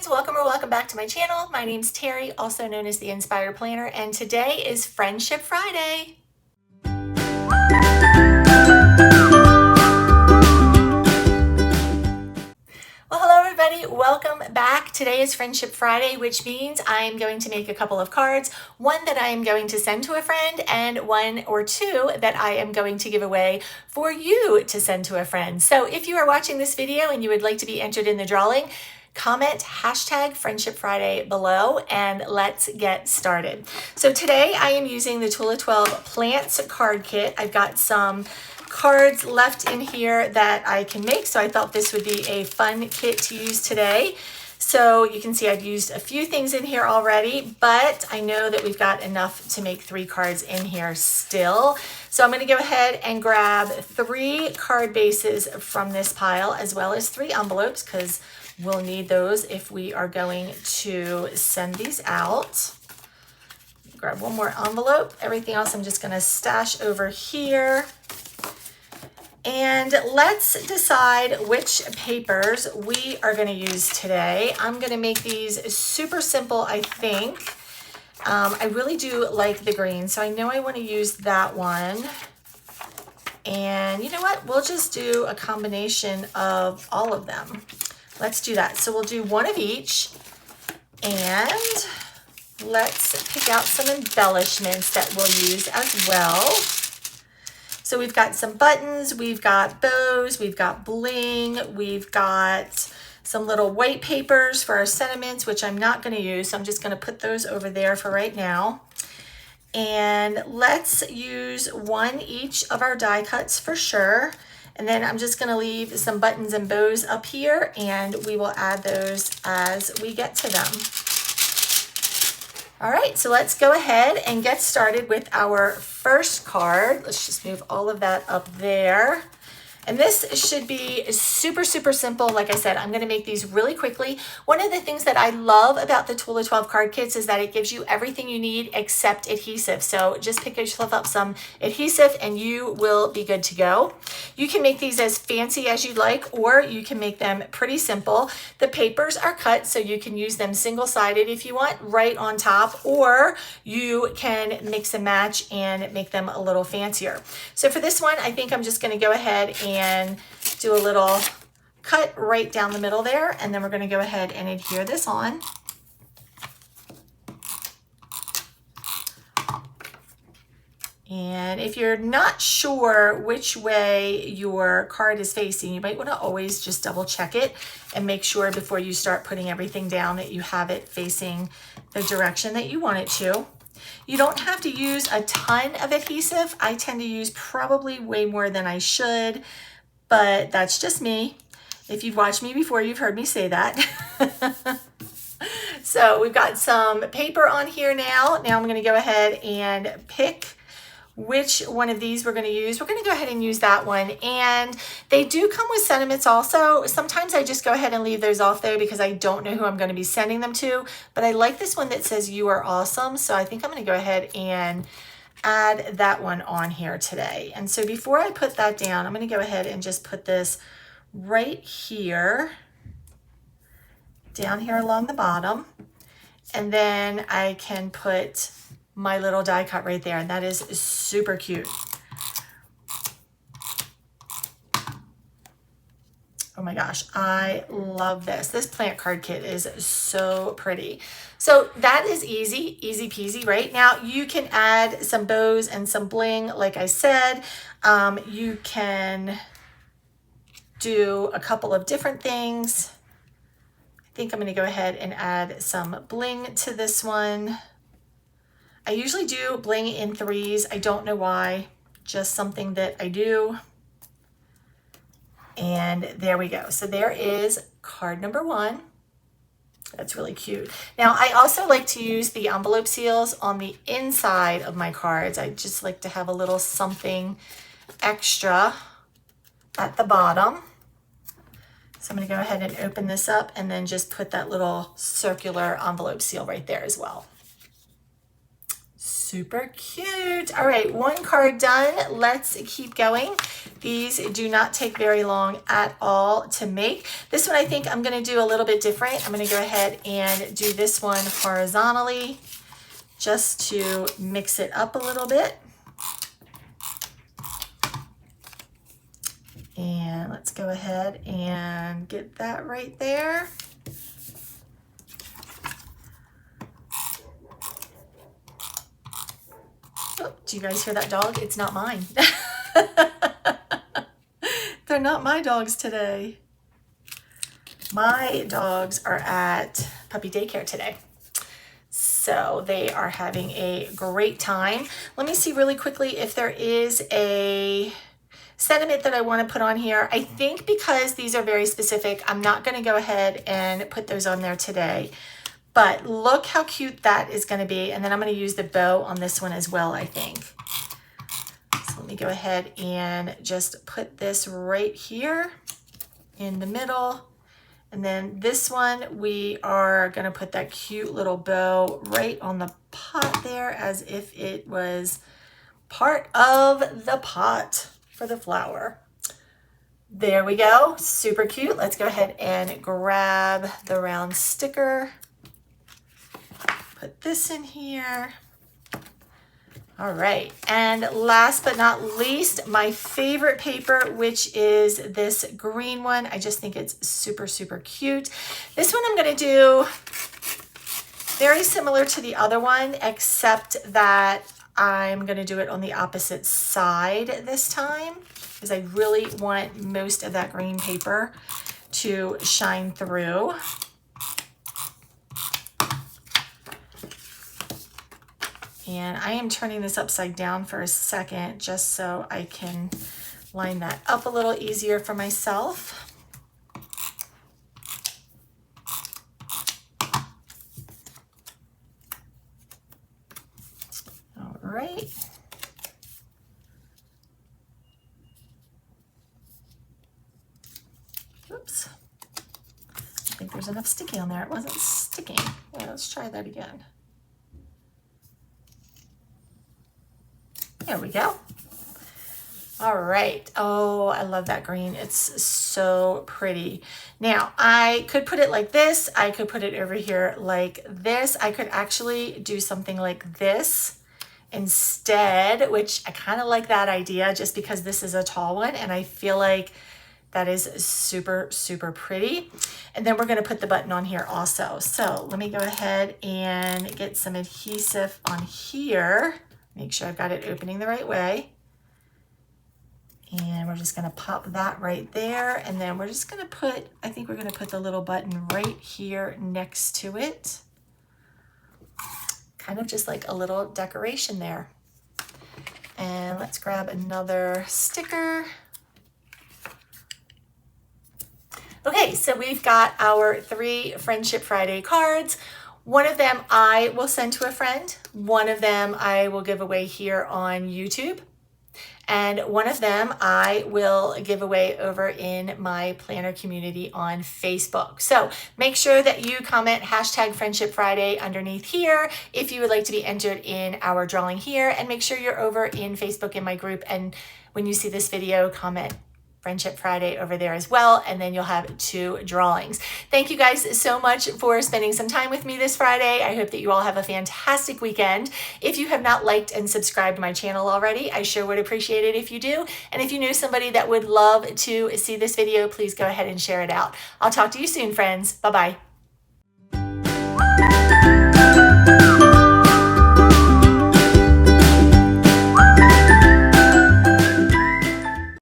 friends, welcome or welcome back to my channel. My name's Terry, also known as the Inspired Planner, and today is Friendship Friday. Well, hello everybody, welcome back. Today is Friendship Friday, which means I am going to make a couple of cards, one that I am going to send to a friend and one or two that I am going to give away for you to send to a friend. So if you are watching this video and you would like to be entered in the drawing, comment hashtag Friendship Friday below and let's get started. So today I am using the Tula XII Plants card kit. I've got some cards left in here that I can make, so I thought this would be a fun kit to use today. So you can see I've used a few things in here already, but I know that we've got enough to make 3 cards in here still. So I'm going to go ahead and grab 3 card bases from this pile, as well as 3 envelopes, because we'll need those if we are going to send these out. Grab one more envelope. Everything else I'm just going to stash over here. And let's decide which papers we are going to use today. I'm going to make these super simple, I think. I really do like the green, so I know I want to use that one. And you know what? We'll just do a combination of all of them. Let's do that. So we'll do one of each, and let's pick out some embellishments that we'll use as well. So we've got some buttons, we've got bows, we've got bling, we've got some little white papers for our sentiments, which I'm not going to use, so I'm just going to put those over there for right now. And let's use one each of our die cuts for sure. And then I'm just going to leave some buttons and bows up here, and we will add those as we get to them. All right, so let's go ahead and get started with our first card. Let's just move all of that up there. And this should be super, super simple. Like I said, I'm going to make these really quickly. One of the things that I love about the Tula XII card kits is that it gives you everything you need except adhesive. So just pick yourself up some adhesive and you will be good to go. You can make these as fancy as you'd like, or you can make them pretty simple. The papers are cut, so you can use them single-sided if you want, right on top, or you can mix and match and make them a little fancier. So for this one, I think I'm just going to go ahead and do a little cut right down the middle there, and then we're going to go ahead and adhere this on. And if you're not sure which way your card is facing, you might want to always just double check it and make sure before you start putting everything down that you have it facing the direction that you want it to. You don't have to use a ton of adhesive. I tend to use probably way more than I should, but that's just me. If you've watched me before, you've heard me say that. So we've got some paper on here now. Now I'm going to go ahead and pick which one of these we're going to use. We're going to go ahead and use that one. And they do come with sentiments also. Sometimes I just go ahead and leave those off there because I don't know who I'm going to be sending them to. But I like this one that says "You are awesome." So I think I'm going to go ahead and add that one on here today. And so before I put that down, I'm going to go ahead and just put this right here, down here along the bottom. And then I can put my little die cut right there, and that is super cute. Oh my gosh, I love this. This plant card kit is so pretty. So that is easy peasy, right? Now you can add some bows and some bling, like I said. You can do a couple of different things. I think I'm going to go ahead and add some bling to this one. I usually do bling in 3s. I don't know why, just something that I do. And there we go. So there is card number 1. That's really cute. Now I also like to use the envelope seals on the inside of my cards. I just like to have a little something extra at the bottom. So I'm going to go ahead and open this up and then just put that little circular envelope seal right there as well. Super cute. All right, one card done. Let's keep going. These do not take very long at all to make. This one I think I'm going to do a little bit different. I'm going to go ahead and do this one horizontally just to mix it up a little bit. And let's go ahead and get that right there. Oh, do you guys hear that dog? It's not mine. They're not my dogs today. My dogs are at puppy daycare today. So they are having a great time. Let me see really quickly if there is a sentiment that I want to put on here. I think because these are very specific, I'm not going to go ahead and put those on there today. But look how cute that is going to be. And then I'm going to use the bow on this one as well, I think. So let me go ahead and just put this right here in the middle. And then this one, we are going to put that cute little bow right on the pot there as if it was part of the pot for the flower. There we go. Super cute. Let's go ahead and grab the round sticker. Put this in here. All right, and last but not least, my favorite paper, which is this green one. I just think it's super, super cute. This one I'm gonna do very similar to the other one, except that I'm gonna do it on the opposite side this time, because I really want most of that green paper to shine through. And I am turning this upside down for a second just so I can line that up a little easier for myself. All right. Oops. I think there's enough sticky on there. It wasn't sticking. Yeah, let's try that again. There we go. All right. Oh, I love that green. It's so pretty. Now, I could put it like this. I could put it over here like this. I could actually do something like this instead, which I kind of like that idea just because this is a tall one and I feel like that is super, super pretty. And then we're going to put the button on here also. So let me go ahead and get some adhesive on here. Make sure I've got it opening the right way. And we're just going to pop that right there. And then we're just going to put, I think we're going to put the little button right here next to it. Kind of just like a little decoration there. And let's grab another sticker. Okay, so we've got our 3 Friendship Friday cards. One of them I will send to a friend. One of them I will give away here on YouTube. And one of them I will give away over in my planner community on Facebook. So make sure that you comment hashtag Friendship Friday underneath here if you would like to be entered in our drawing here. And make sure you're over in Facebook in my group. And when you see this video, comment Friendship Friday over there as well, and then you'll have 2 drawings. Thank you guys so much for spending some time with me this Friday. I hope that you all have a fantastic weekend. If you have not liked and subscribed to my channel already, I sure would appreciate it if you do. And if you know somebody that would love to see this video, please go ahead and share it out. I'll talk to you soon, friends. Bye-bye.